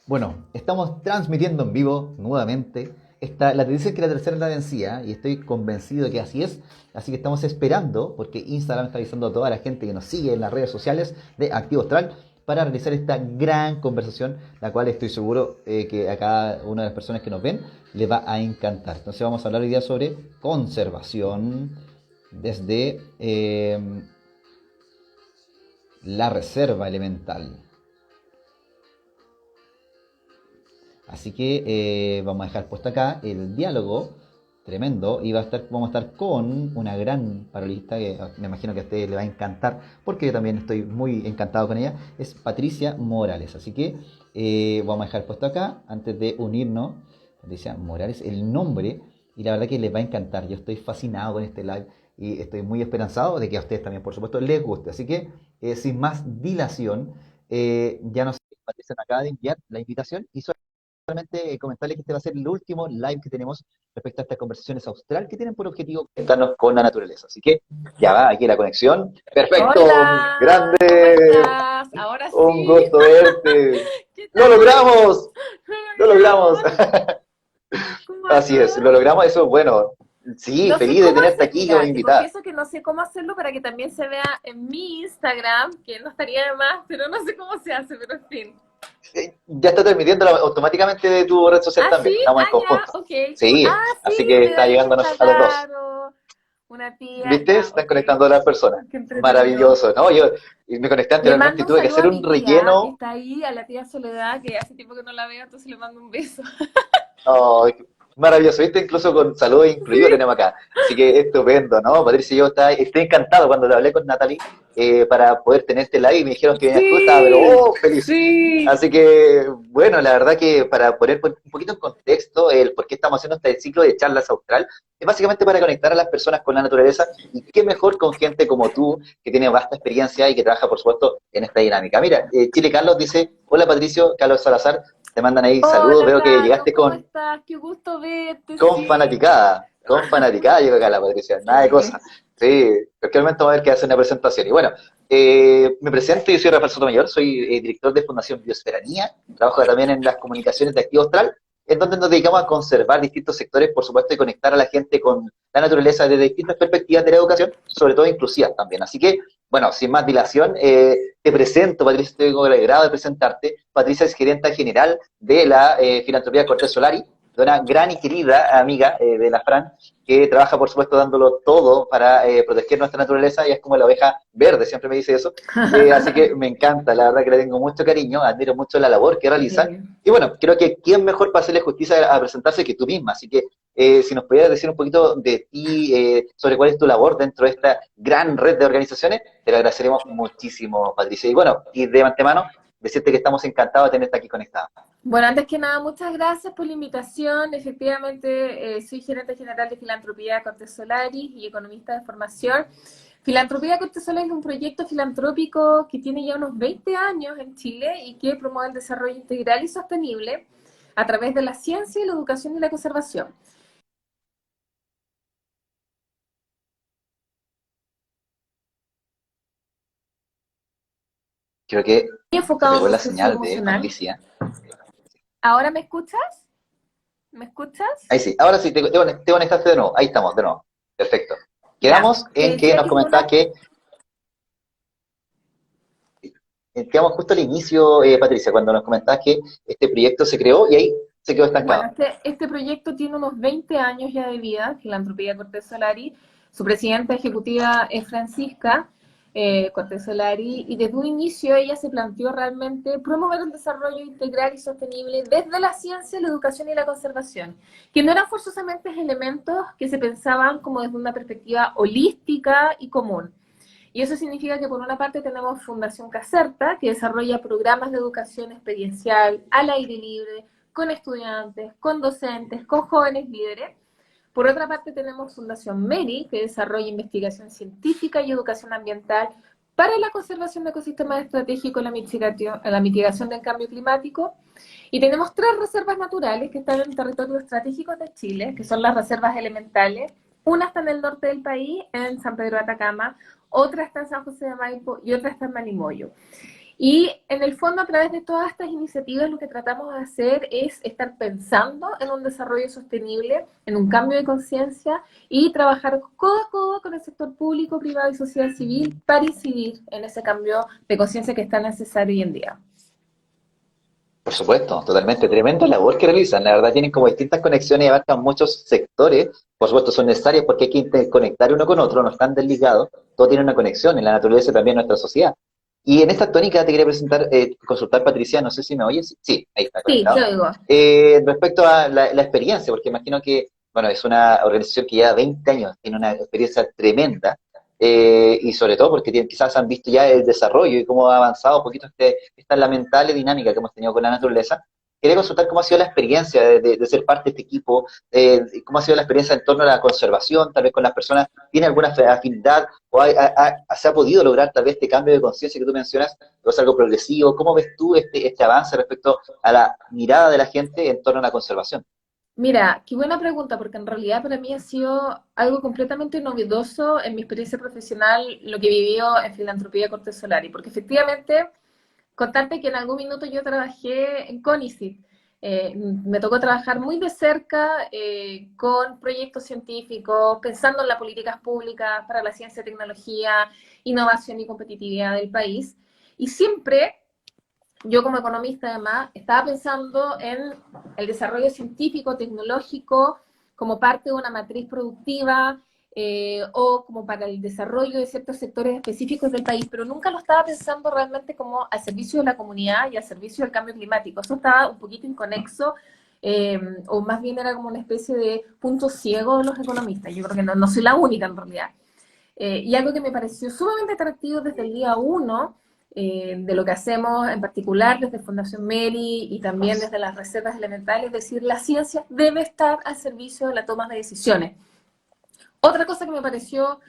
Bueno, estamos transmitiendo en vivo nuevamente. La tendencia es que la tercera es la vencida y estoy convencido de que así es. Así que estamos esperando, porque Instagram está avisando a toda la gente que nos sigue en las redes sociales de Activo Austral para realizar esta gran conversación, la cual estoy seguro que a cada una de las personas que nos ven le va a encantar. Entonces vamos a hablar hoy día sobre conservación desde la reserva elemental. Así que vamos a dejar puesto acá el diálogo tremendo y vamos a estar con una gran paralista que me imagino que a ustedes le va a encantar porque yo también estoy muy encantado con ella. Es Patricia Morales. Así que vamos a dejar puesto acá antes de unirnos. Patricia Morales, el nombre, y la verdad que les va a encantar. Yo estoy fascinado con este live y estoy muy esperanzado de que a ustedes también, por supuesto, les guste. Así que sin más dilación, ya nos Patricia nos acaba de enviar la invitación y solamente comentarles que este va a ser el último live que tenemos respecto a estas conversaciones austral que tienen por objetivo conectarnos con la naturaleza. Así que ya va aquí la conexión. Perfecto, Hola, ¿cómo grande, estás? Ahora un sí. gusto verte. ¿Qué ¡Lo tal? logramos! Lo ¡Lo logramos! logramos. ¿Cómo Así es, andas? lo logramos, eso es bueno. Sí, No sé feliz de cómo tenerte hacer, aquí como mira, te invitada. confieso que no sé cómo hacerlo para que también se vea en mi Instagram, que no estaría de más, pero no sé cómo se hace, pero en fin. Ya está transmitiendo automáticamente de tu red social Ah, también, sí, estamos en ah, conjunto. ya, ok, cool. Sí, Ah, sí, así que me está habías llegándonos dicho a los dos. Caro, una tía, ¿Viste? Se ya, están ok, conectando a las personas. qué entretenido. Maravilloso, ¿no? Yo y me conecté Le anteriormente mando y un tuve que saludo hacer a un mi tía, que relleno. está ahí, a la tía Soledad, que hace tiempo que no la veo, entonces le mando un beso. Oh, maravilloso, ¿viste? Incluso con saludos incluidos Sí. tenemos acá. Así que estupendo, ¿no? Patricia y yo estoy encantado cuando le hablé con Natalie para poder tener este live y me dijeron que venías tú, estaba pero Sí, feliz. sí. Así que, bueno, la verdad que para poner un poquito en contexto el por qué estamos haciendo este ciclo de charlas austral, es básicamente para conectar a las personas con la naturaleza y qué mejor con gente como tú, que tiene vasta experiencia y que trabaja, por supuesto, en esta dinámica. Mira, Chile Carlos dice, hola Patricio, Carlos Salazar, te mandan ahí saludos, Hola, veo que Carlos, llegaste ¿cómo estás? Qué gusto verte, sí. con fanaticada llegó acá la Patricia, nada de Sí. cosas. Sí, actualmente vamos a ver que hace una presentación. Y bueno, me presento, yo soy Rafael Sotomayor, soy director de Fundación Biosferanía, trabajo también en las comunicaciones de Activo Austral, en donde nos dedicamos a conservar distintos sectores, por supuesto, y conectar a la gente con la naturaleza desde distintas perspectivas de la educación, sobre todo inclusivas también. Así que, bueno, sin más dilación, te presento, Patricia, tengo el agrado de presentarte. Patricia es gerente general de la filantropía Cortés Solari, de una gran y querida amiga de la Fran, que trabaja, por supuesto, dándolo todo para proteger nuestra naturaleza, y es como la oveja verde, siempre me dice eso. Así que me encanta, la verdad que le tengo mucho cariño, admiro mucho la labor que realiza. Sí. Y bueno, creo que quién mejor para hacerle justicia a presentarse que tú misma. Así que si nos pudieras decir un poquito de ti, sobre cuál es tu labor dentro de esta gran red de organizaciones, te lo agradeceremos muchísimo, Patricia. Y bueno, y de antemano, decirte que estamos encantados de tenerte aquí conectada. Bueno, antes que nada, muchas gracias por la invitación. Efectivamente, soy gerente general de Filantropía Cortés Solaris y economista de formación. Filantropía Cortés Solaris es un proyecto filantrópico que tiene ya unos 20 años en Chile y que promueve el desarrollo integral y sostenible a través de la ciencia, la educación y la conservación. Creo que Y se enfocado en pegó lo la señal de socioemocional. Patricia. ¿Ahora me escuchas? ¿Me escuchas? Ahí sí, ahora sí, te conectaste de nuevo. Ahí estamos, de nuevo. Perfecto. Ya, Quedamos te en que decía nos que es comentabas una. que, quedamos justo al inicio, Patricia, cuando nos comentabas que este proyecto se creó y ahí se quedó Bueno, estancado. este proyecto tiene unos 20 años ya de vida, Filantropía Cortés Solari. Su presidenta ejecutiva es Francisca Cortés Solari, y desde un inicio ella se planteó realmente promover un desarrollo integral y sostenible desde la ciencia, la educación y la conservación, que no eran forzosamente elementos que se pensaban como desde una perspectiva holística y común. Y eso significa que por una parte tenemos Fundación Caserta, que desarrolla programas de educación experiencial al aire libre, con estudiantes, con docentes, con jóvenes líderes. Por otra parte tenemos Fundación Meri, que desarrolla investigación científica y educación ambiental para la conservación de ecosistemas estratégicos y la mitigación del cambio climático. Y tenemos tres reservas naturales que están en territorios estratégicos de Chile, que son las reservas elementales. Una está en el norte del país, en San Pedro de Atacama, otra está en San José de Maipo y otra está en Malimoyo. Y en el fondo, a través de todas estas iniciativas, lo que tratamos de hacer es estar pensando en un desarrollo sostenible, en un cambio de conciencia y trabajar codo a codo con el sector público, privado y sociedad civil para incidir en ese cambio de conciencia que es tan necesario hoy en día. Por supuesto, totalmente. Tremenda labor que realizan. La verdad tienen como distintas conexiones y abarcan muchos sectores. Por supuesto son necesarias porque hay que interconectar uno con otro, no están desligados. Todo tiene una conexión en la naturaleza y también en nuestra sociedad. Y en esta tónica te quería presentar, consultar, Patricia, no sé si me oyes. Sí, ahí está Sí, te conectado. oigo. Respecto a la experiencia, porque imagino que, bueno, es una organización que lleva 20 años, tiene una experiencia tremenda, y sobre todo porque quizás han visto ya el desarrollo y cómo ha avanzado un poquito esta lamentable dinámica que hemos tenido con la naturaleza. Quería consultar cómo ha sido la experiencia de ser parte de este equipo, cómo ha sido la experiencia en torno a la conservación, tal vez con las personas, ¿tiene alguna afinidad o se ha podido lograr tal vez este cambio de conciencia que tú mencionas, o es algo progresivo? ¿Cómo ves tú este avance respecto a la mirada de la gente en torno a la conservación? Mira, qué buena pregunta, porque en realidad para mí ha sido algo completamente novedoso en mi experiencia profesional lo que vivió en Filantropía Corte Solari, porque efectivamente, contarte que en algún minuto yo trabajé en CONICET. Me tocó trabajar muy de cerca con proyectos científicos, pensando en las políticas públicas para la ciencia, tecnología, innovación y competitividad del país. Y siempre yo como economista además estaba pensando en el desarrollo científico, tecnológico, como parte de una matriz productiva o como para el desarrollo de ciertos sectores específicos del país, pero nunca lo estaba pensando realmente como al servicio de la comunidad y al servicio del cambio climático. Eso estaba un poquito inconexo, o más bien era como una especie de punto ciego de los economistas. Yo creo que no soy la única en realidad. Y algo que me pareció sumamente atractivo desde el día uno, de lo que hacemos en particular desde Fundación Meri y también desde las reservas elementales, es decir, la ciencia debe estar al servicio de la toma de decisiones. Otra cosa que me pareció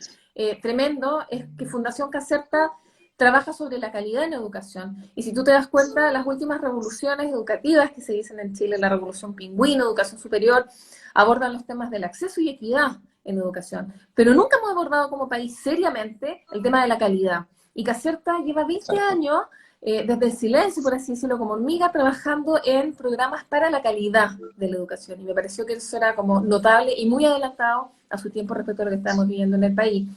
tremendo es que Fundación Caserta trabaja sobre la calidad en la educación. Y si tú te das cuenta, las últimas revoluciones educativas que se dicen en Chile, la revolución pingüino, educación superior, abordan los temas del acceso y equidad en educación. Pero nunca hemos abordado como país seriamente el tema de la calidad. Y Caserta lleva 20 Exacto. años desde el silencio, por así decirlo, como hormiga, trabajando en programas para la calidad de la educación. Y me pareció que eso era como notable y muy adelantado a su tiempo respecto a lo que estamos viviendo en el país.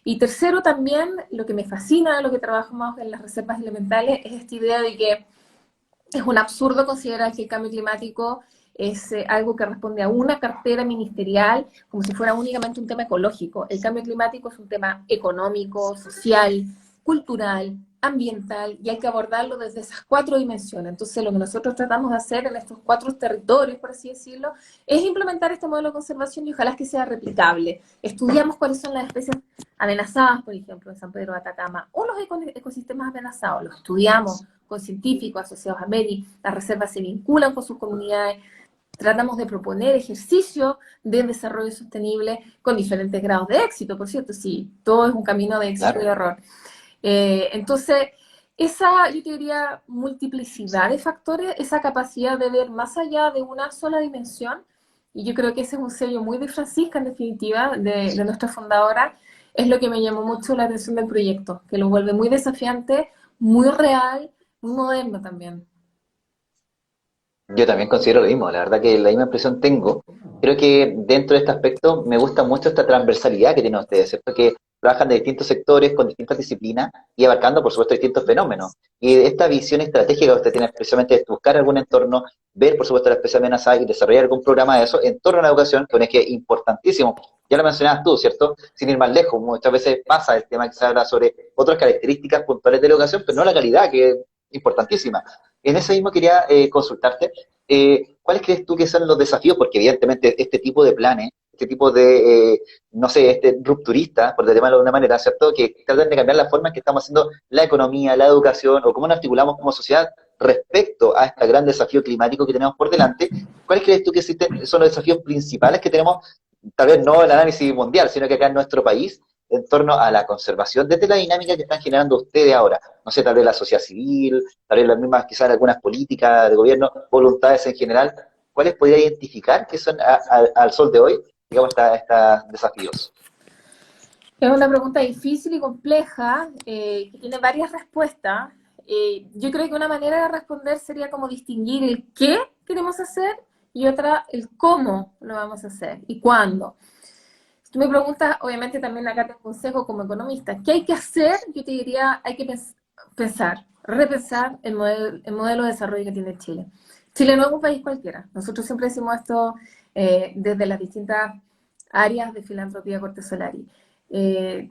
Y tercero, también lo que me fascina de lo que trabajamos en las reservas elementales es esta idea de que es un absurdo considerar que el cambio climático es algo que responde a una cartera ministerial como si fuera únicamente un tema ecológico. El cambio climático es un tema económico, social, cultural, ambiental, y hay que abordarlo desde esas cuatro dimensiones. Entonces, lo que nosotros tratamos de hacer en estos cuatro territorios, por así decirlo, es implementar este modelo de conservación y ojalá que sea replicable. Estudiamos cuáles son las especies amenazadas, por ejemplo, en San Pedro de Atacama, o los ecosistemas amenazados, los estudiamos con científicos asociados a MEDI, las reservas se vinculan con sus comunidades, tratamos de proponer ejercicios de desarrollo sostenible con diferentes grados de éxito, por cierto, sí, todo es un camino de éxito y Claro. de error. Entonces, esa, yo te diría, multiplicidad de factores, esa capacidad de ver más allá de una sola dimensión, y yo creo que ese es un sello muy de Francisca, en definitiva, de nuestra fundadora, es lo que me llamó mucho la atención del proyecto, que lo vuelve muy desafiante, muy real, muy moderno también. Yo también considero lo mismo, la verdad que la misma impresión tengo. Creo que dentro de este aspecto me gusta mucho esta transversalidad que tienen ustedes, ¿cierto? Que trabajan de distintos sectores, con distintas disciplinas y abarcando, por supuesto, distintos fenómenos. Y esta visión estratégica que usted tiene, especialmente de buscar algún entorno, ver, por supuesto, la especie amenazada y desarrollar algún programa de eso en torno a la educación, que es un eje importantísimo. Ya lo mencionabas tú, ¿cierto? Sin ir más lejos, muchas veces pasa el tema que se habla sobre otras características puntuales de la educación, pero no la calidad, que es importantísima. En eso mismo quería consultarte. ¿Cuáles crees tú que son los desafíos? Porque evidentemente este tipo de planes, este tipo de, no sé, rupturista, por llamarlo de una manera, ¿cierto? Que tratan de cambiar la forma en que estamos haciendo la economía, la educación, o cómo nos articulamos como sociedad respecto a este gran desafío climático que tenemos por delante. ¿Cuáles crees tú que son los desafíos principales que tenemos, tal vez no el análisis mundial, sino que acá en nuestro país, en torno a la conservación, desde la dinámica que están generando ustedes ahora? No sé, tal vez la sociedad civil, tal vez las mismas, quizás algunas políticas de gobierno, voluntades en general. ¿Cuáles podría identificar que son al sol de hoy, digamos, estos desafíos? Es una pregunta difícil y compleja, que tiene varias respuestas. Yo creo que una manera de responder sería como distinguir el qué queremos hacer y otra el cómo lo vamos a hacer y cuándo. Si tú me preguntas, obviamente también acá te aconsejo como economista, ¿qué hay que hacer? Yo te diría, hay que pensar, repensar el modelo de desarrollo que tiene Chile. Chile no es un país cualquiera. Nosotros siempre decimos esto desde las distintas áreas de filantropía Corte Solari.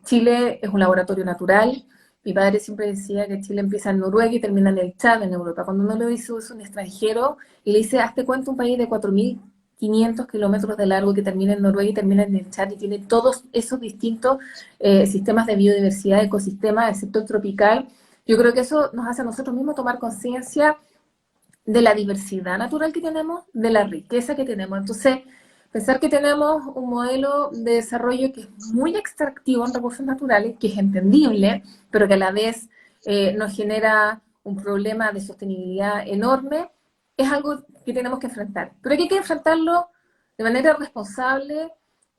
Chile es un laboratorio natural. Mi padre siempre decía que Chile empieza en Noruega y termina en el Chad, en Europa. Cuando uno lo dice es un extranjero y le dice, hazte cuenta un país de 4.500 kilómetros de largo que termina en Noruega y termina en el Chad y tiene todos esos distintos sistemas de biodiversidad, ecosistemas, excepto el tropical. Yo creo que eso nos hace a nosotros mismos tomar conciencia de la diversidad natural que tenemos, de la riqueza que tenemos. Entonces, pensar que tenemos un modelo de desarrollo que es muy extractivo en recursos naturales, que es entendible, pero que a la vez nos genera un problema de sostenibilidad enorme, es algo que tenemos que enfrentar. Pero hay que enfrentarlo de manera responsable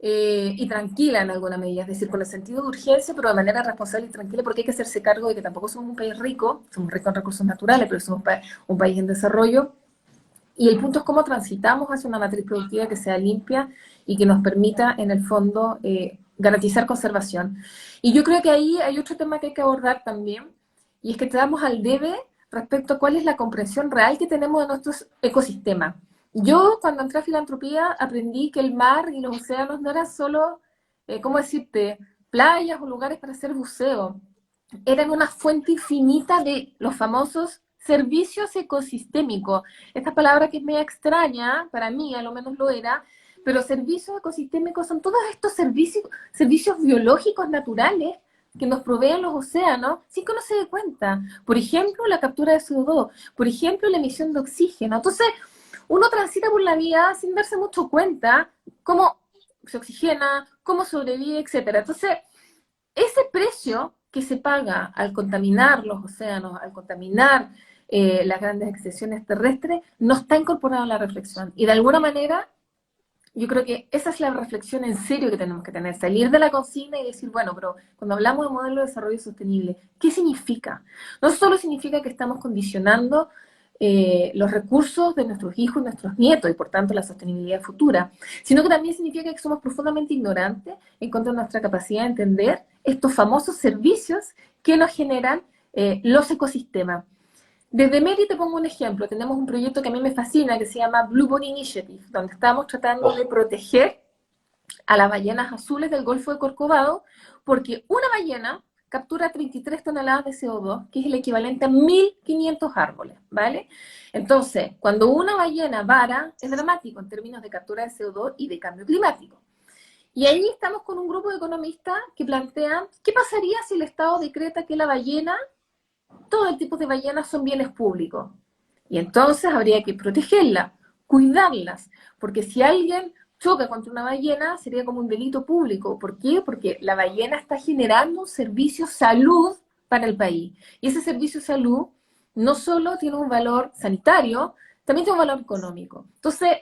y tranquila en alguna medida, es decir, con el sentido de urgencia, pero de manera responsable y tranquila, porque hay que hacerse cargo de que tampoco somos un país rico, somos ricos en recursos naturales, pero somos un país en desarrollo. Y el punto es cómo transitamos hacia una matriz productiva que sea limpia y que nos permita, en el fondo, garantizar conservación. Y yo creo que ahí hay otro tema que hay que abordar también, y es que estamos al debe respecto a cuál es la comprensión real que tenemos de nuestros ecosistemas. Yo, cuando entré a filantropía, aprendí que el mar y los océanos no eran solo, ¿cómo decirte?, playas o lugares para hacer buceo. Eran una fuente infinita de los famosos servicios ecosistémicos. Esta palabra que es media extraña, para mí a lo menos lo era, pero servicios ecosistémicos son todos estos servicios biológicos naturales que nos proveen los océanos sin que uno se dé cuenta. Por ejemplo, la captura de CO2, por ejemplo, la emisión de oxígeno. Entonces, uno transita por la vida sin darse mucho cuenta cómo se oxigena, cómo sobrevive, etcétera. Entonces, ese precio que se paga al contaminar los océanos, al contaminar las grandes extensiones terrestres, no está incorporado a la reflexión. Y de alguna manera, yo creo que esa es la reflexión en serio que tenemos que tener, salir de la cocina y decir, bueno, pero cuando hablamos de modelo de desarrollo sostenible, ¿qué significa? No solo significa que estamos condicionando los recursos de nuestros hijos y nuestros nietos y por tanto la sostenibilidad futura, sino que también significa que somos profundamente ignorantes en cuanto a nuestra capacidad de entender estos famosos servicios que nos generan los ecosistemas. Desde Meri te pongo un ejemplo. Tenemos un proyecto que a mí me fascina que se llama Blue Body Initiative, donde estamos tratando de proteger a las ballenas azules del Golfo de Corcovado, porque una ballena captura 33 toneladas de CO2, que es el equivalente a 1.500 árboles, ¿vale? Entonces, cuando una ballena vara, es dramático en términos de captura de CO2 y de cambio climático. Y ahí estamos con un grupo de economistas que plantean, ¿qué pasaría si el Estado decreta que la ballena, todo el tipo de ballenas son bienes públicos? Y entonces habría que protegerlas, cuidarlas, porque si alguien choca contra una ballena sería como un delito público. ¿Por qué? Porque la ballena está generando un servicio salud para el país. Y ese servicio salud no solo tiene un valor sanitario, también tiene un valor económico. Entonces,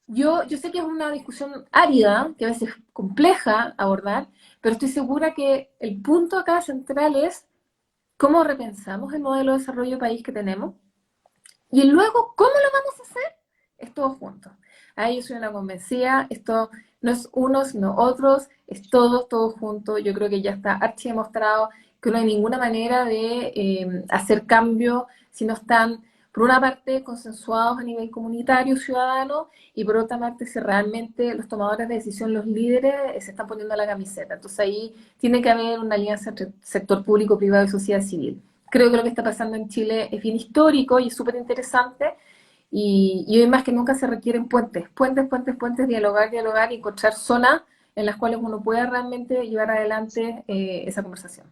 yo sé que es una discusión árida, que a veces es compleja abordar, pero estoy segura que el punto acá central es cómo repensamos el modelo de desarrollo país que tenemos y luego cómo lo vamos a hacer, es todo junto. Ahí yo soy una convencida, esto no es unos, no otros, es todo junto. Yo creo que ya está archi demostrado que no hay ninguna manera de hacer cambio si no están, por una parte, consensuados a nivel comunitario, ciudadano, y por otra parte, si realmente los tomadores de decisión, los líderes, se están poniendo la camiseta. Entonces ahí tiene que haber una alianza entre sector público, privado y sociedad civil. Creo que lo que está pasando en Chile es bien histórico y es súper interesante. Y hoy más que nunca se requieren puentes, dialogar y encontrar zonas en las cuales uno pueda realmente llevar adelante esa conversación.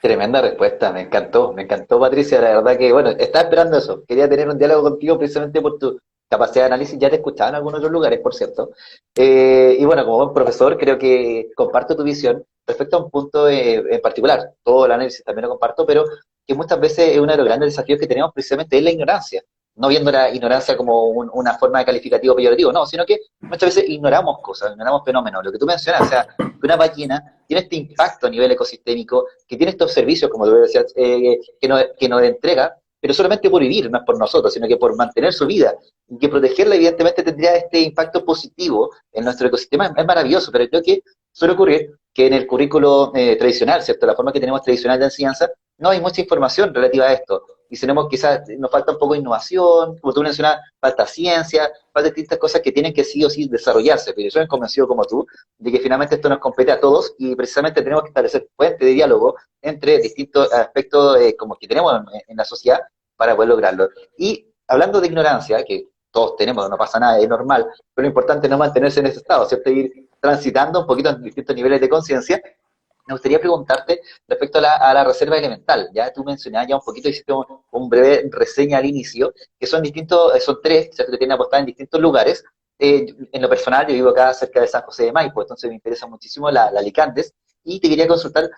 Tremenda respuesta, me encantó Patricia, la verdad que, bueno, estaba esperando eso, quería tener un diálogo contigo precisamente por tu capacidad de análisis, ya te escuchaba en algunos otros lugares, por cierto, y bueno, como buen profesor, creo que comparto tu visión respecto a un punto en particular, todo el análisis también lo comparto, pero que muchas veces es uno de los grandes desafíos que tenemos precisamente es la ignorancia, no viendo la ignorancia como una forma de calificativo peyorativo, no, sino que muchas veces ignoramos cosas, ignoramos fenómenos. Lo que tú mencionas, o sea, que una máquina tiene este impacto a nivel ecosistémico, que tiene estos servicios, como tú decías, que nos entrega, pero solamente por vivir, no es por nosotros, sino que por mantener su vida. Y que protegerla, evidentemente, tendría este impacto positivo en nuestro ecosistema. Es maravilloso, pero creo que suele ocurrir que en el currículo tradicional, ¿cierto? La forma que tenemos tradicional de enseñanza, no hay mucha información relativa a esto. Y tenemos quizás, nos falta un poco de innovación, como tú mencionabas, falta ciencia, falta distintas cosas que tienen que sí o sí desarrollarse. Pero yo soy convencido como tú de que finalmente esto nos compete a todos y precisamente tenemos que establecer puentes de diálogo entre distintos aspectos como que tenemos en la sociedad para poder lograrlo. Y hablando de ignorancia, que todos tenemos, no pasa nada, es normal, pero lo importante es no mantenerse en ese estado, ¿cierto? Ir transitando un poquito en distintos niveles de conciencia. Me gustaría preguntarte respecto a la reserva elemental. Ya tú mencionabas ya un poquito, hiciste un breve reseña al inicio, que son distintos, son tres, ¿cierto? Que tienen apostada en distintos lugares. En lo personal, yo vivo acá cerca de San José de Maipo, entonces me interesa muchísimo la Licandes, y te quería consultar,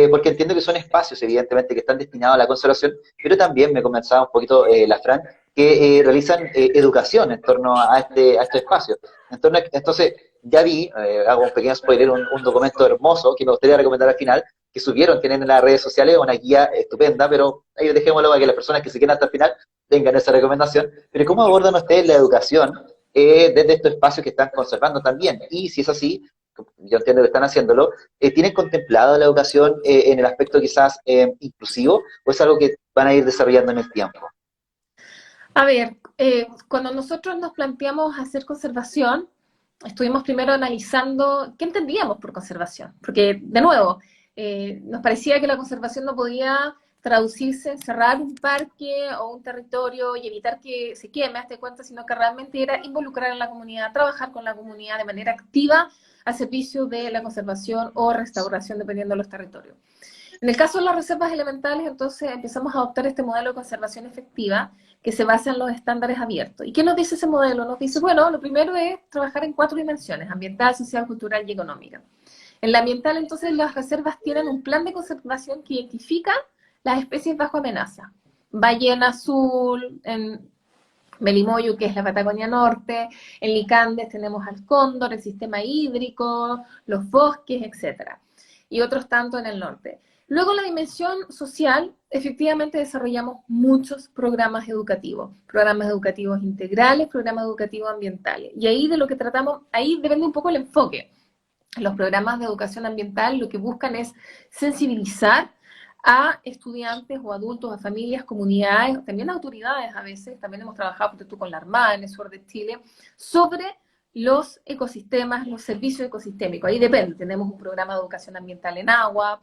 porque entiendo que son espacios, evidentemente, que están destinados a la conservación, pero también me comenzaba un poquito la Fran, que realizan educación en torno a este espacio. Entonces, ya vi, hago un pequeño spoiler, un documento hermoso que me gustaría recomendar al final, que subieron, tienen en las redes sociales una guía estupenda, pero ahí dejémoslo para que las personas que se queden hasta el final tengan esa recomendación. Pero ¿cómo abordan ustedes la educación desde estos espacios que están conservando también? Y si es así, yo entiendo que están haciéndolo, ¿tienen contemplado la educación en el aspecto quizás inclusivo o es algo que van a ir desarrollando en el tiempo? A ver, cuando nosotros nos planteamos hacer conservación, estuvimos primero analizando qué entendíamos por conservación, porque de nuevo, nos parecía que la conservación no podía traducirse en cerrar un parque o un territorio y evitar que se queme, hazte cuenta, sino que realmente era involucrar a la comunidad, trabajar con la comunidad de manera activa al servicio de la conservación o restauración, dependiendo de los territorios. En el caso de las reservas elementales, entonces empezamos a adoptar este modelo de conservación efectiva que se basa en los estándares abiertos. ¿Y qué nos dice ese modelo? Nos dice, bueno, lo primero es trabajar en 4 dimensiones, ambiental, social, cultural y económica. En la ambiental, entonces, las reservas tienen un plan de conservación que identifica las especies bajo amenaza. Ballena azul, en Melimoyo, que es la Patagonia Norte, en Licandes tenemos al cóndor, el sistema hídrico, los bosques, etcétera, y otros tanto en el norte. Luego, la dimensión social, efectivamente desarrollamos muchos programas educativos integrales, programas educativos ambientales. Y ahí de lo que tratamos, ahí depende un poco el enfoque. Los programas de educación ambiental lo que buscan es sensibilizar a estudiantes o adultos, a familias, comunidades, también a autoridades a veces, también hemos trabajado con la Armada en el sur de Chile, sobre los ecosistemas, los servicios ecosistémicos. Ahí depende, tenemos un programa de educación ambiental en agua,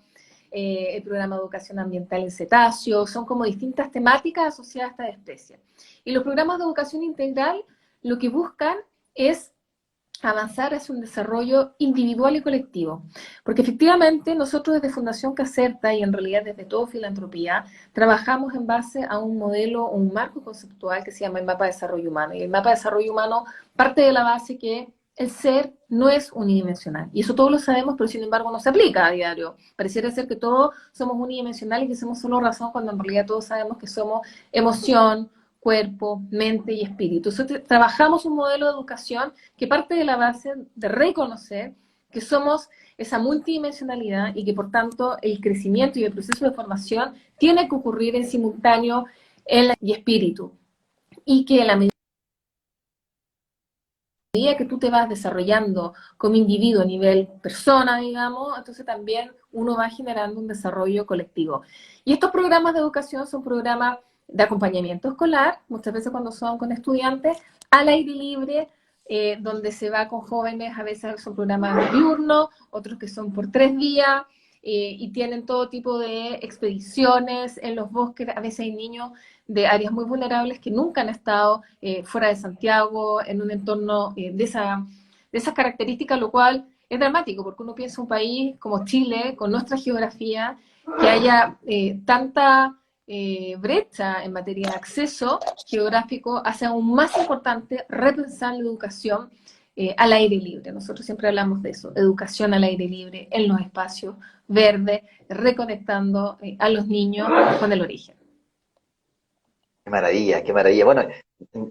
el programa de educación ambiental en cetáceos, son como distintas temáticas asociadas a esta especie. Y los programas de educación integral lo que buscan es avanzar hacia un desarrollo individual y colectivo. Porque efectivamente nosotros desde Fundación Caserta y en realidad desde todo Filantropía trabajamos en base a un modelo, un marco conceptual que se llama el Mapa de Desarrollo Humano. Y el Mapa de Desarrollo Humano parte de la base que el ser no es unidimensional. Y eso todos lo sabemos, pero sin embargo no se aplica a diario. Pareciera ser que todos somos unidimensionales y que somos solo razón, cuando en realidad todos sabemos que somos emoción, cuerpo, mente y espíritu. Entonces, trabajamos un modelo de educación que parte de la base de reconocer que somos esa multidimensionalidad y que por tanto el crecimiento y el proceso de formación tiene que ocurrir en simultáneo y espíritu. Y que a la medida que tú te vas desarrollando como individuo a nivel persona, digamos, entonces también uno va generando un desarrollo colectivo. Y estos programas de educación son programas de acompañamiento escolar, muchas veces cuando son con estudiantes, al aire libre, donde se va con jóvenes, a veces son programas diurnos, otros que son por 3 días, y tienen todo tipo de expediciones en los bosques. A veces hay niños de áreas muy vulnerables que nunca han estado fuera de Santiago, en un entorno de esas características, lo cual es dramático, porque uno piensa un país como Chile, con nuestra geografía, que haya tanta brecha en materia de acceso geográfico, hace aún más importante repensar la educación al aire libre. Nosotros siempre hablamos de eso, educación al aire libre, en los espacios verdes, reconectando a los niños con el origen. Qué maravilla, qué maravilla. Bueno,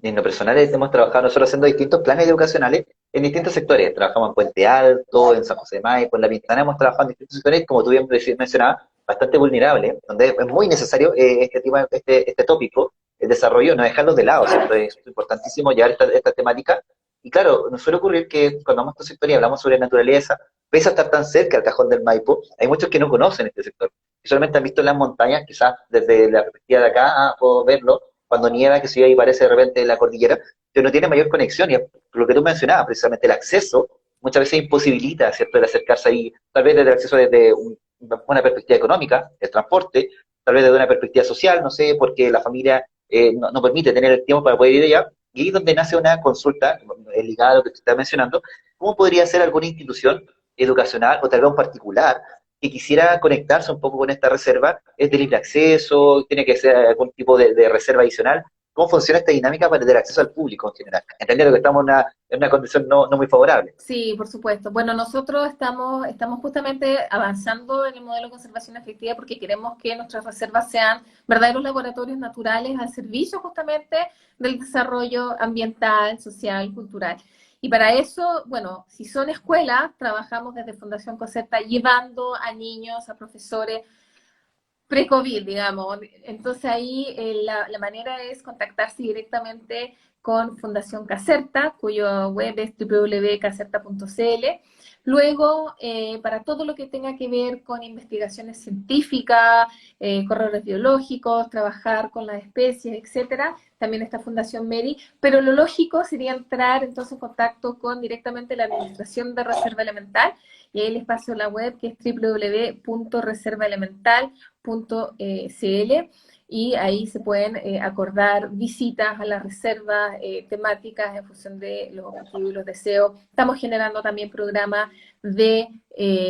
en lo personal hemos trabajado nosotros haciendo distintos planes educacionales en distintos sectores. Trabajamos en Puente Alto, en San José de Maipo, en La Pintana, hemos trabajado en distintos sectores, como tú bien mencionabas, bastante vulnerables, donde es muy necesario este tópico, el desarrollo, no dejarlos de lado, ¿cierto? Es importantísimo llevar esta temática. Y claro, nos suele ocurrir que cuando vamos a estos sectores y hablamos sobre naturaleza, pese a estar tan cerca del cajón del Maipo, hay muchos que no conocen este sector que solamente han visto las montañas, quizás desde la perspectiva de acá, puedo verlo, cuando nieva, que se ahí parece de repente la cordillera, pero no tiene mayor conexión, y lo que tú mencionabas, precisamente el acceso, muchas veces imposibilita, ¿cierto?, el acercarse ahí, tal vez desde el acceso desde una perspectiva económica, el transporte, tal vez desde una perspectiva social, no sé, porque la familia no permite tener el tiempo para poder ir allá, y ahí es donde nace una consulta, ligada a lo que te estaba mencionando, ¿cómo podría ser alguna institución educacional o tal vez un particular que quisiera conectarse un poco con esta reserva? ¿Es de libre acceso? ¿Tiene que ser algún tipo de reserva adicional? ¿Cómo funciona esta dinámica para tener acceso al público en general? Entendiendo que estamos en una condición no muy favorable. Sí, por supuesto. Bueno, nosotros estamos justamente avanzando en el modelo de conservación efectiva porque queremos que nuestras reservas sean verdaderos laboratorios naturales al servicio justamente del desarrollo ambiental, social, cultural. Y para eso, bueno, si son escuelas, trabajamos desde Fundación Coserta llevando a niños, a profesores pre-COVID, digamos. Entonces ahí la manera es contactarse directamente con Fundación Caserta, cuyo web es www.caserta.cl. Luego, para todo lo que tenga que ver con investigaciones científicas, corredores biológicos, trabajar con las especies, etcétera, también está Fundación Meri, pero lo lógico sería entrar entonces en contacto con directamente la Administración de Reserva Elemental, y ahí les paso la web que es www.reservaelemental.cl, y ahí se pueden acordar visitas a las reservas temáticas en función de los objetivos y los deseos. Estamos generando también programas de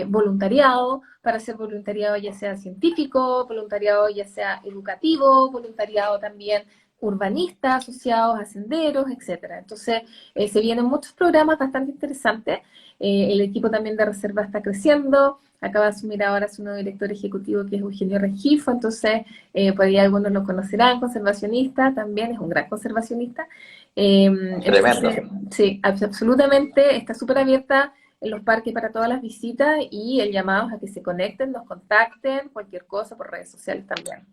voluntariado, para hacer voluntariado ya sea científico, voluntariado ya sea educativo, voluntariado también urbanistas asociados a senderos, etcétera. Entonces, se vienen muchos programas bastante interesantes. El equipo también de reserva está creciendo. Acaba de asumir ahora su nuevo director ejecutivo, que es Eugenio Rengifo. Entonces, por ahí algunos lo conocerán, conservacionista, también es un gran conservacionista. Tremendo. Entonces, sí, absolutamente, está súper abierta en los parques para todas las visitas, y el llamado es a que se conecten, nos contacten, cualquier cosa por redes sociales también.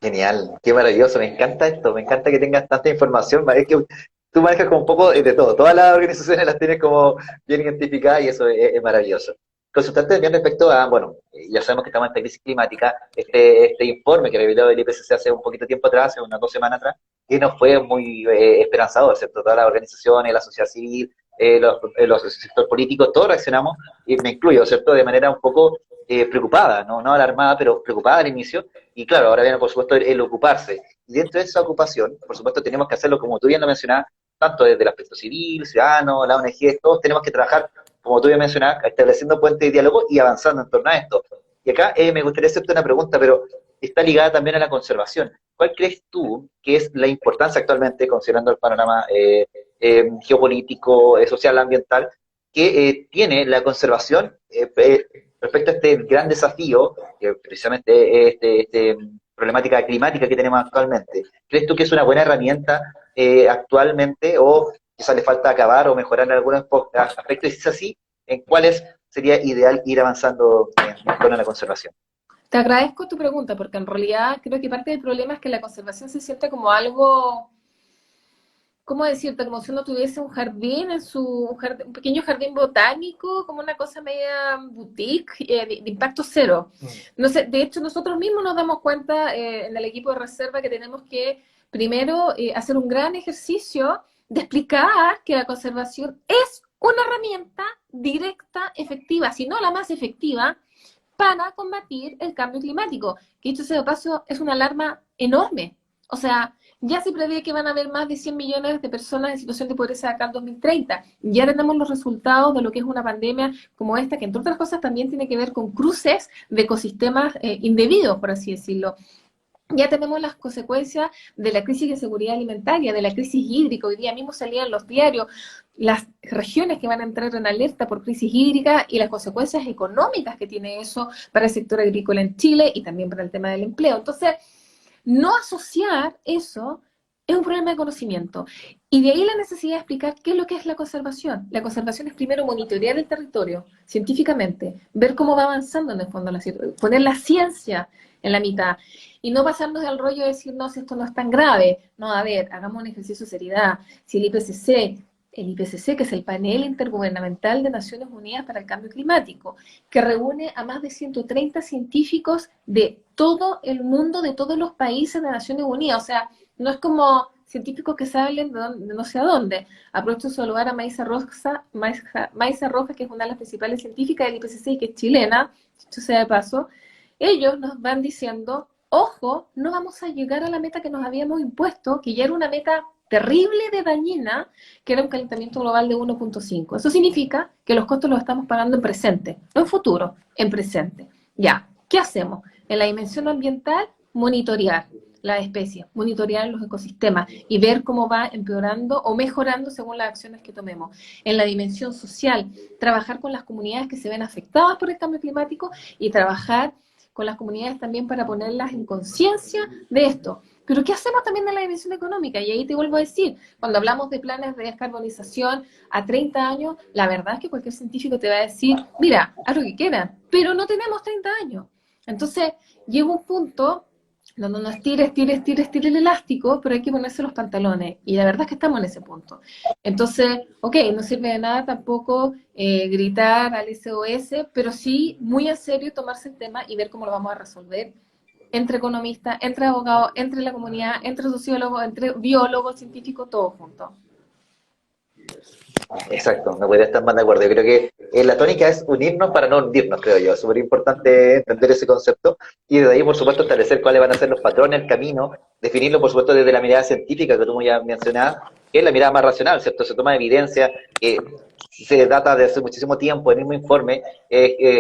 Genial, qué maravilloso, me encanta esto, me encanta que tengas tanta información, es que tú manejas como un poco de todo, todas las organizaciones las tienes como bien identificadas y eso es maravilloso. Consultarte también respecto a, bueno, ya sabemos que estamos en esta crisis climática, este informe que reveló el IPCC hace un poquito tiempo atrás, hace unas 2 semanas atrás, que nos fue muy esperanzador, ¿cierto? Todas las organizaciones, la sociedad civil, el sector político, todos reaccionamos, y me incluyo, ¿cierto? De manera un poco preocupada, no alarmada, pero preocupada al inicio, y claro, ahora viene por supuesto el ocuparse. Y dentro de esa ocupación, por supuesto, tenemos que hacerlo, como tú bien lo mencionabas, tanto desde el aspecto civil, ciudadano, la ONG, todos tenemos que trabajar, como tú bien mencionabas, estableciendo puentes de diálogo y avanzando en torno a esto. Y acá me gustaría hacerte una pregunta, pero está ligada también a la conservación. ¿Cuál crees tú que es la importancia actualmente, considerando el panorama geopolítico, social, ambiental, que tiene la conservación respecto a este gran desafío, que precisamente es problemática climática que tenemos actualmente? ¿Crees tú que es una buena herramienta actualmente, o quizás le falta acabar o mejorar en algunos aspectos? Y si es así, ¿en cuáles sería ideal ir avanzando en torno a la conservación? Te agradezco tu pregunta, porque en realidad creo que parte del problema es que la conservación se siente como algo, ¿cómo decirte? Como si uno tuviese un jardín un pequeño jardín botánico, como una cosa media boutique, de impacto cero. No sé, de hecho, nosotros mismos nos damos cuenta en el equipo de reserva que tenemos que primero hacer un gran ejercicio de explicar que la conservación es una herramienta directa, efectiva, si no la más efectiva, para combatir el cambio climático, que dicho sea de paso es una alarma enorme. O sea, ya se prevé que van a haber más de 100 millones de personas en situación de pobreza acá en 2030. Ya tenemos los resultados de lo que es una pandemia como esta, que entre otras cosas también tiene que ver con cruces de ecosistemas indebidos, por así decirlo. Ya tenemos las consecuencias de la crisis de seguridad alimentaria, de la crisis hídrica. Hoy día mismo salían los diarios las regiones que van a entrar en alerta por crisis hídrica y las consecuencias económicas que tiene eso para el sector agrícola en Chile y también para el tema del empleo. Entonces, No asociar eso es un problema de conocimiento. Y de ahí la necesidad de explicar qué es lo que es la conservación. La conservación es primero monitorear el territorio científicamente, ver cómo va avanzando en el fondo la situación, poner la ciencia en la mitad y no pasarnos al rollo de decir, no, si esto no es tan grave. No, a ver, hagamos un ejercicio de seriedad. Si el IPCC, que es el Panel Intergubernamental de Naciones Unidas para el Cambio Climático, que reúne a más de 130 científicos de todo el mundo, de todos los países de Naciones Unidas. O sea, no es como científicos que salen de no sé a dónde. Aprovecho de saludar a Maisa Rojas, que es una de las principales científicas del IPCC, que es chilena, dicho sea de paso. Ellos nos van diciendo, ojo, no vamos a llegar a la meta que nos habíamos impuesto, que ya era una meta terrible de dañina, que era un calentamiento global de 1.5. Eso significa que los costos los estamos pagando en presente, no en futuro, en presente. Ya, ¿qué hacemos? En la dimensión ambiental, monitorear las especies, monitorear los ecosistemas y ver cómo va empeorando o mejorando según las acciones que tomemos. En la dimensión social, trabajar con las comunidades que se ven afectadas por el cambio climático y trabajar con las comunidades también para ponerlas en conciencia de esto. Pero ¿qué hacemos también en la dimensión económica? Y ahí te vuelvo a decir, cuando hablamos de planes de descarbonización a 30 años, la verdad es que cualquier científico te va a decir, mira, haz lo que quieras, pero no tenemos 30 años. Entonces, llega un punto donde nos tire el elástico, pero hay que ponerse los pantalones. Y la verdad es que estamos en ese punto. Entonces, ok, no sirve de nada tampoco gritar al SOS, pero sí, muy en serio, tomarse el tema y ver cómo lo vamos a resolver entre economistas, entre abogados, entre la comunidad, entre sociólogos, entre biólogos, científicos, todos juntos. Exacto, no podría estar más de acuerdo. Yo creo que la tónica es unirnos para no hundirnos, creo yo. Es súper importante entender ese concepto y de ahí, por supuesto, establecer cuáles van a ser los patrones, el camino, definirlo, por supuesto, desde la mirada científica que tú ya mencionabas, que es la mirada más racional, ¿cierto? Se toma evidencia que se data de hace muchísimo tiempo, el mismo informe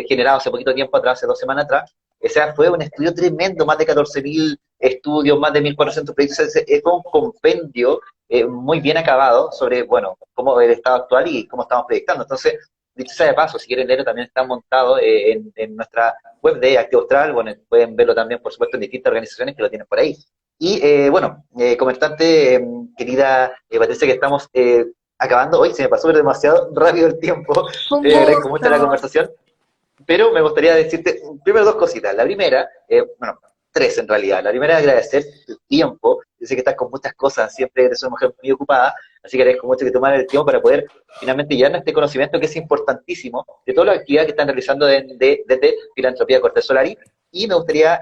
generado hace poquito tiempo atrás, hace 2 semanas atrás. O sea, fue un estudio tremendo, más de 14.000 estudios, más de 1.400 proyectos. Es un compendio muy bien acabado sobre, bueno, cómo el estado actual y cómo estamos proyectando. Entonces, dicho sea de paso, si quieren leerlo, también está montado en nuestra web de Activo Austral. Bueno, pueden verlo también, por supuesto, en distintas organizaciones que lo tienen por ahí. Y, bueno, comentarte, querida Patricia, que estamos acabando. Hoy se me pasó demasiado rápido el tiempo. Un Agradezco mucho la gusto. conversación. Pero me gustaría decirte primero dos cositas. La primera, bueno, tres en realidad. La primera es agradecer tu tiempo. Yo sé que estás con muchas cosas, siempre eres una mujer muy ocupada, así que agradezco mucho que tomar el tiempo para poder finalmente llevarnos este conocimiento que es importantísimo de todas las actividades que están realizando desde Filantropía Cortés Solari. Y me gustaría,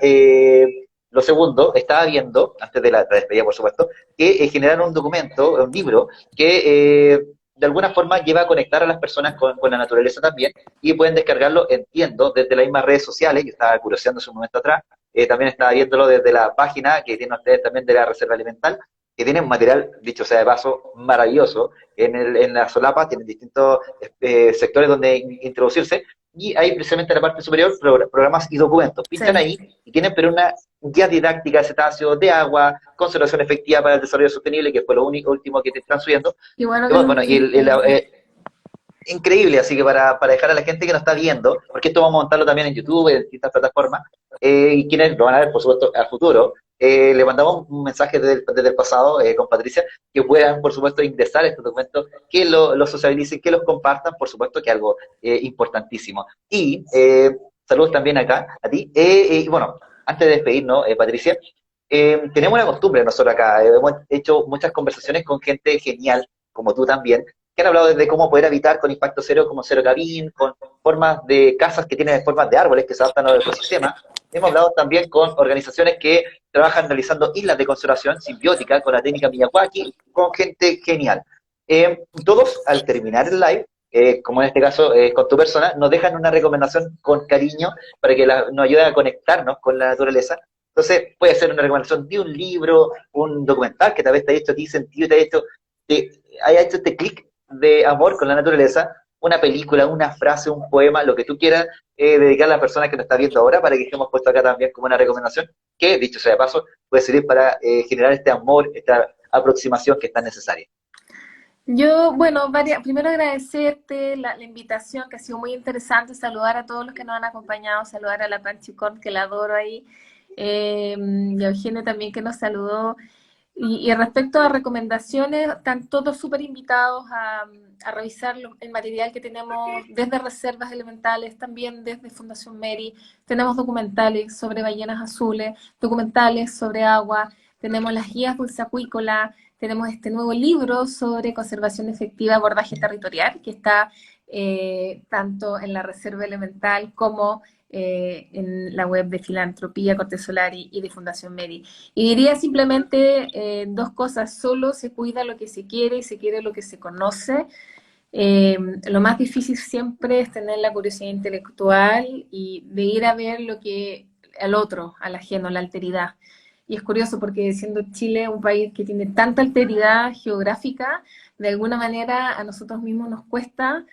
lo segundo, estaba viendo, antes de la despedida por supuesto, que generaron un documento, un libro, que de alguna forma lleva a conectar a las personas con la naturaleza también y pueden descargarlo, entiendo, desde las mismas redes sociales. Yo estaba curioseando hace un momento atrás, también estaba viéndolo desde la página que tienen ustedes también de la Reserva Elemental, que tienen material, dicho sea de paso, maravilloso. En la solapa tienen distintos sectores donde introducirse, y hay precisamente en la parte superior programas y documentos. Pinchan Sí. ahí y tienen pero una guía didáctica de cetáceos, de agua, conservación efectiva para el desarrollo sostenible, que fue lo último que te están subiendo. Qué bueno Y que lo bueno, y dijiste. increíble, así que para dejar a la gente que nos está viendo, porque esto vamos a montarlo también en YouTube, en distintas plataformas, y quienes lo van a ver, por supuesto, al futuro, le mandamos un mensaje desde el pasado con Patricia, que puedan, por supuesto, ingresar a estos documentos, que lo socialicen, que los compartan, por supuesto, que es algo importantísimo. Y saludos también acá a ti. Y bueno, antes de despedirnos, Patricia, tenemos una costumbre nosotros acá, hemos hecho muchas conversaciones con gente genial, como tú también, que han hablado desde cómo poder habitar con impacto cero, como Cero Cabin, con formas de casas que tienen formas de árboles que se adaptan al ecosistema. Hemos hablado también con organizaciones que trabajan realizando islas de conservación simbiótica con la técnica Miyawaki, con gente genial. Todos, al terminar el live, como en este caso con tu persona, nos dejan una recomendación con cariño para que nos ayude a conectarnos con la naturaleza. Entonces, puede ser una recomendación de un libro, un documental que tal vez te haya hecho a ti sentido, te haya hecho este clic de amor con la naturaleza, una película, una frase, un poema, lo que tú quieras dedicar a la persona que nos está viendo ahora, para que hemos puesto acá también como una recomendación, que, dicho sea de paso, puede servir para generar este amor, esta aproximación que es tan necesaria. Yo, bueno, primero agradecerte la invitación, que ha sido muy interesante, saludar a todos los que nos han acompañado, saludar a la Panchicón, que la adoro ahí, y a Eugenio también que nos saludó. Y respecto a recomendaciones, están todos súper invitados a revisar el material que tenemos desde Reservas Elementales, también desde Fundación Mary. Tenemos documentales sobre ballenas azules, documentales sobre agua, tenemos las guías dulceacuícola, tenemos este nuevo libro sobre conservación efectiva, abordaje territorial, que está tanto en la Reserva Elemental como en la web de Filantropía, Cortés Solari y de Fundación Mary. Y diría simplemente dos cosas: solo se cuida lo que se quiere y se quiere lo que se conoce. Lo más difícil siempre es tener la curiosidad intelectual y de ir a ver lo que al otro, al ajeno, la alteridad. Y es curioso porque siendo Chile un país que tiene tanta alteridad geográfica, de alguna manera a nosotros mismos nos cuesta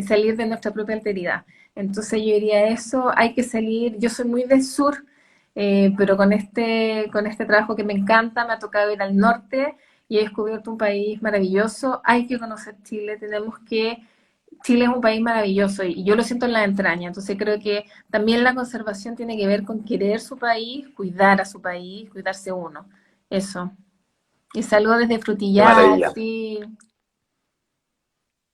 salir de nuestra propia alteridad. Entonces yo diría eso, hay que salir, yo soy muy del sur, pero con este trabajo que me encanta, me ha tocado ir al norte y he descubierto un país maravilloso. Hay que conocer Chile, Chile es un país maravilloso y yo lo siento en la entraña. Entonces creo que también la conservación tiene que ver con querer su país, cuidar a su país, cuidarse uno. Eso. Y saludos desde Qué Frutillar, maravilla. sí.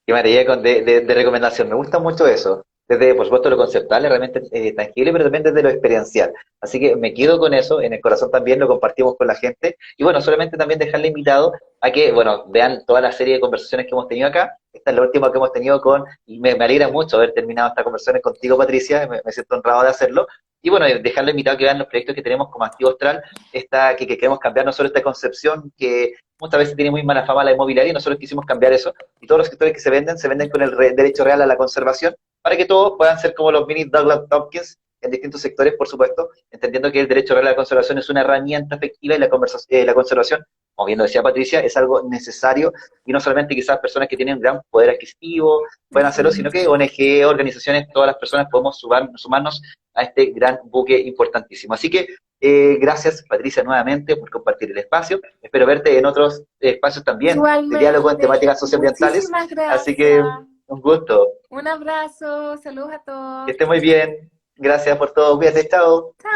Qué maravilla de recomendación. Me gusta mucho eso. Desde, por supuesto, lo conceptual, realmente tangible, pero también desde lo experiencial. Así que me quedo con eso, en el corazón también lo compartimos con la gente. Y bueno, solamente también dejarle invitado a que, bueno, vean toda la serie de conversaciones que hemos tenido acá. Esta es la última que hemos tenido y me alegra mucho haber terminado estas conversaciones contigo, Patricia, me siento honrado de hacerlo. Y bueno, dejarle invitado a que vean los proyectos que tenemos como Activo Austral, que queremos cambiar no solo esta concepción que muchas veces tiene muy mala fama la inmobiliaria, y nosotros quisimos cambiar eso, y todos los sectores que se venden con el derecho real a la conservación, para que todos puedan ser como los mini Douglas Tompkins en distintos sectores, por supuesto, entendiendo que el derecho real a la conservación es una herramienta efectiva y la conservación, como bien lo decía Patricia, es algo necesario, y no solamente quizás personas que tienen gran poder adquisitivo pueden hacerlo, sino que ONG, organizaciones, todas las personas podemos sumarnos a este gran buque importantísimo. Así que gracias, Patricia, nuevamente por compartir el espacio. Espero verte en otros espacios también de diálogo en Igualmente, temáticas socioambientales. muchísimas Así que gracias. un gusto. Un abrazo, saludos a Que todos. esté muy bien. Gracias por todo. Cuídate, chao. Chao.